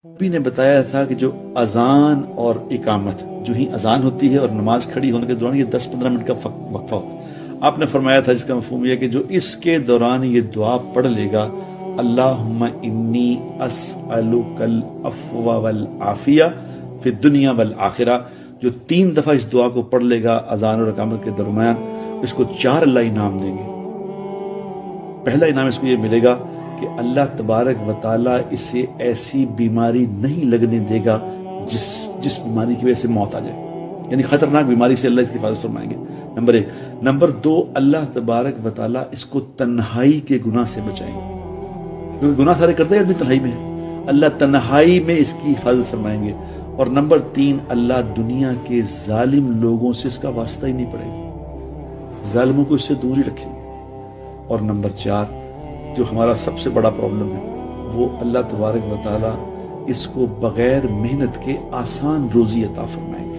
نبی نے بتایا تھا کہ جو اذان اور اقامت، جو ہی اذان ہوتی ہے اور نماز کھڑی ہونے کے دوران یہ 10-15 منٹ کا وقفہ ہوتا ہے، آپ نے فرمایا تھا جس کا مفہوم یہ کہ جو اس کے دوران یہ دعا پڑھ لے گا، اللہم انی اسألک العفو والعافیہ فی الدنیا والآخرہ، جو 3 دفعہ اس دعا کو پڑھ لے گا اذان اور اقامت کے درمیان، اس کو 4 اللہ انعام دیں گے۔ پہلا انعام اس کو یہ ملے گا کہ اللہ تبارک و تعالیٰ اسے ایسی بیماری نہیں لگنے دے گا جس بیماری کی وجہ سے موت آ جائے، یعنی خطرناک بیماری سے اللہ اس کی حفاظت فرمائیں گے، نمبر 1۔ نمبر 2، اللہ تبارک و تعالیٰ اس کو تنہائی کے گناہ سے بچائیں گے، کیونکہ گناہ سارے کرتے ہیں آدمی تنہائی میں ہے، اللہ تنہائی میں اس کی حفاظت فرمائیں گے۔ اور نمبر 3، اللہ دنیا کے ظالم لوگوں سے اس کا واسطہ ہی نہیں پڑے گا، ظالموں کو اس سے دور ہی رکھیں گے۔ اور نمبر 4، جو ہمارا سب سے بڑا پرابلم ہے، وہ اللہ تبارک و تعالیٰ اس کو بغیر محنت کے آسان روزی عطا فرمائیں گے۔